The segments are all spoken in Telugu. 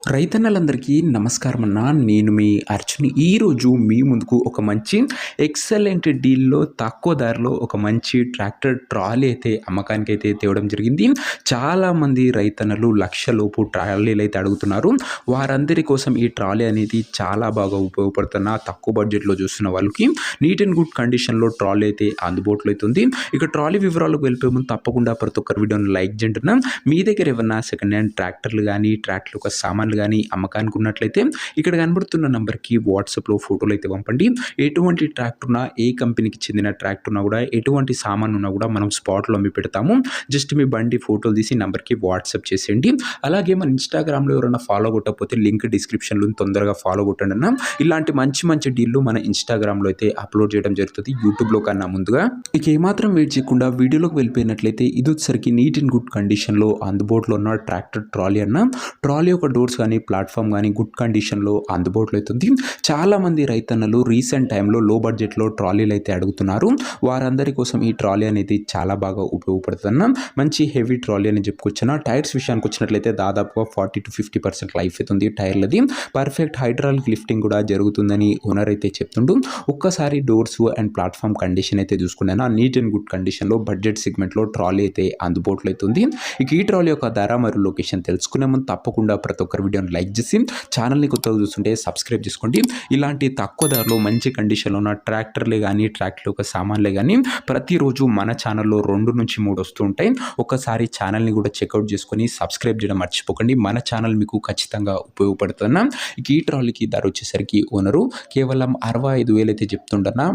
రైతన్నలందరికీ నమస్కారం అన్న. నేను మీ అర్జున్. ఈరోజు మీ ముందుకు ఒక మంచి ఎక్సలెంట్ డీల్‌లో తక్కువ ధరలో ఒక మంచి ట్రాక్టర్ ట్రాలీ అయితే అమ్మకానికైతే తేవడం జరిగింది. చాలామంది రైతన్నలు లక్షలోపు ట్రాలీలైతే అడుగుతున్నారు. వారందరి కోసం ఈ ట్రాలీ అనేది చాలా బాగా ఉపయోగపడుతున్న తక్కువ బడ్జెట్‌లో చూస్తున్న వాళ్ళకి నీట్ అండ్ గుడ్ కండిషన్‌లో ట్రాలీ అయితే అందుబాటులో అయితే ఉంది. ఇక ట్రాలీ వివరాలకు వెళ్ళిపోయే ముందు తప్పకుండా ప్రతి ఒక్కరు వీడియోని లైక్ చేయండి అన్న. మీ దగ్గర ఏమన్నా సెకండ్ హ్యాండ్ ట్రాక్టర్లు గానీ, ట్రాక్టర్ యొక్క సామాన్లు గానీ అమ్మకానికి ఉన్నట్లయితే ఇక్కడ కనబడుతున్న నంబర్‌కి వాట్సాప్‌లో ఫోటోలు అయితే పంపండి. ఎటువంటి ట్రాక్టర్ ఉన్నా, ఏ కంపెనీకి చెందిన ట్రాక్టర్ ఉన్నా కూడా, ఎటువంటి సామాను ఉన్నా కూడా మనం స్పాట్‌లో అమ్మి పెడతాము. జస్ట్ మీ బండి ఫోటోలు తీసి నంబర్‌కి వాట్సాప్ చేసేయండి. అలాగే మన ఇన్‌స్టాగ్రామ్‌లో ఎవరైనా ఫాలో కొట్టకపోతే లింక్ డిస్క్రిప్షన్‌లో ఉంది. తొందరగా ఫాలో కొట్టండి అన్న. ఇలాంటి మంచి మంచి డీల్‌లు మన ఇన్‌స్టాగ్రామ్‌లో అయితే అప్‌లోడ్ చేయడం జరుగుతుంది. యూట్యూబ్‌లో కన్నా ముందుగా. ఇక ఏమాత్రం వెయిట్ చేయకుండా వీడియోలోకి వెళ్ళిపోయినట్లయితే ఇది వచ్చేసరికి నీట్ అండ్ గుడ్ కండిషన్‌లో అందుబాటులో ఉన్న ట్రాక్టర్ ట్రాలీ అన్న. ట్రాలీ యొక్క డోర్స్ కానీ, ప్లాట్ఫామ్ కానీ గుడ్ కండిషన్‌లో అందుబాటులో అవుతుంది. చాలామంది రైతన్నలు రీసెంట్ టైంలో లో బడ్జెట్‌లో ట్రాలీలు అయితే అడుగుతున్నారు. వారందరి కోసం ఈ ట్రాలీ అనేది చాలా బాగా ఉపయోగపడుతుందన్న. మంచి హెవీ ట్రాలీ అని చెప్పుకొచ్చిన. టైర్స్ విషయానికి వచ్చినట్లయితే దాదాపుగా 40-50% లైఫ్ అవుతుంది టైర్లది. పర్ఫెక్ట్ హైడ్రాలిక్ లిఫ్టింగ్ కూడా జరుగుతుందని ఓనర్ అయితే చెప్తుండు. ఒక్కసారి డోర్స్ అండ్ ప్లాట్ఫామ్ కండిషన్ అయితే చూసుకున్నాను. నీట్ అండ్ గుడ్ కండిషన్‌లో బడ్జెట్ సెగ్మెంట్‌లో ట్రాలీ అయితే అందుబాటులో అవుతుంది. ఇక ఈ ట్రాలీ యొక్క ధర మరియు లొకేషన్ తెలుసుకునే ముందు తప్పకుండా ప్రతి ఒక్కరు వీడియోని లైక్ చేసి ఛానల్ని కొత్తగా చూస్తుంటే సబ్స్క్రైబ్ చేసుకోండి. ఇలాంటి తక్కువ ధరలో మంచి కండిషన్లో ఉన్న ట్రాక్టర్లే కానీ, ట్రాక్టర్ యొక్క సామాన్లే కానీ ప్రతిరోజు మన ఛానల్లో 2-3 వస్తూ ఉంటాయి. ఒకసారి ఛానల్ని కూడా చెక్అవుట్ చేసుకొని సబ్స్క్రైబ్ చేయడం మర్చిపోకండి. మన ఛానల్ మీకు ఖచ్చితంగా ఉపయోగపడుతున్నా. ఇక ఈ ట్రాలీకి ధర వచ్చేసరికి ఓనరు కేవలం 65,000 అయితే చెప్తుండన్నా.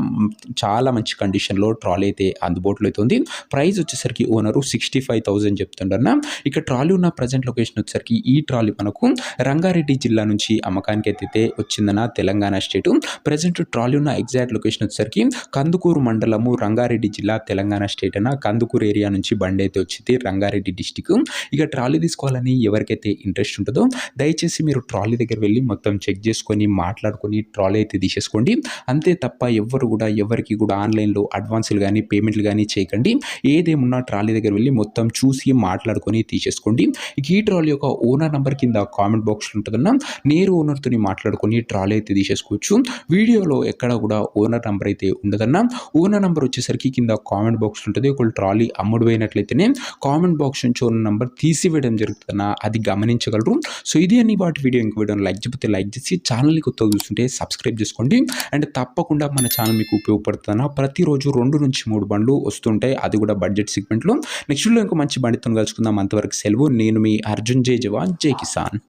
చాలా మంచి కండిషన్లో ట్రాలీ అయితే అందుబాటులో అవుతుంది. ప్రైస్ వచ్చేసరికి ఓనరు 65,000 చెప్తుండన్నా. ఇక ట్రాలీ ఉన్న ప్రజెంట్ లొకేషన్ వచ్చేసరికి ఈ ట్రాలీ మనకు రంగారెడ్డి జిల్లా నుంచి అమ్మకానికి అయితే వచ్చిందన్న, తెలంగాణ స్టేటు. ప్రజెంట్ ట్రాలీ ఉన్న ఎగ్జాక్ట్ లొకేషన్ వచ్చేసరికి కందుకూరు మండలము, రంగారెడ్డి జిల్లా, తెలంగాణ స్టేట్ అన్న. కందుకూరు ఏరియా నుంచి బండి అయితే వచ్చింది, రంగారెడ్డి డిస్టిక్. ఇక ట్రాలీ తీసుకోవాలని ఎవరికైతే ఇంట్రెస్ట్ ఉంటుందో దయచేసి మీరు ట్రాలీ దగ్గర వెళ్ళి మొత్తం చెక్ చేసుకొని మాట్లాడుకొని ట్రాలీ అయితే తీసేసుకోండి. అంతే తప్ప ఎవరికి కూడా ఆన్లైన్లో అడ్వాన్సులు కానీ, పేమెంట్లు కానీ చేయకండి. ఏదేమున్నా ట్రాలీ దగ్గర వెళ్ళి మొత్తం చూసి మాట్లాడుకొని తీసేసుకోండి. ఇక ఈ ట్రాలీ యొక్క ఓనర్ నెంబర్ కింద కామెంట్ బాక్స్లో ఉంటుందన్న. నేరు ఓనర్తో మాట్లాడుకొని ట్రాలీ అయితే తీసేసుకోవచ్చు. వీడియోలో ఎక్కడ కూడా ఓనర్ నెంబర్ అయితే ఉండదన్న. ఓనర్ నెంబర్ వచ్చేసరికి కింద కామెంట్ బాక్స్ ఉంటుంది. ఒకవేళ ట్రాలీ అమ్ముడు పోయినట్లయితేనే కామెంట్ బాక్స్ నుంచి ఓనర్ నెంబర్ తీసివేయడం జరుగుతుందన్న. అది గమనించగలరు. సో ఇది అని వాటి వీడియో. ఇంక వీడియోని లైక్ చేయకపోతే లైక్ చేసి ఛానల్ని కొత్తగా చూస్తుంటే సబ్స్క్రైబ్ చేసుకోండి. అండ్ తప్పకుండా మన ఛానల్ మీకు ఉపయోగపడుతుందన్న. ప్రతిరోజు 2-3 బండ్లు వస్తుంటాయి. అది కూడా బడ్జెట్ సెగ్మెంట్లో. నెక్స్ట్ వీడియో ఇంకో మంచి బండితో కలుసుకుందాం. అంతవరకు సెలవు. నేను మీ అర్జున్. జై జవాన్, జై కిసాన్.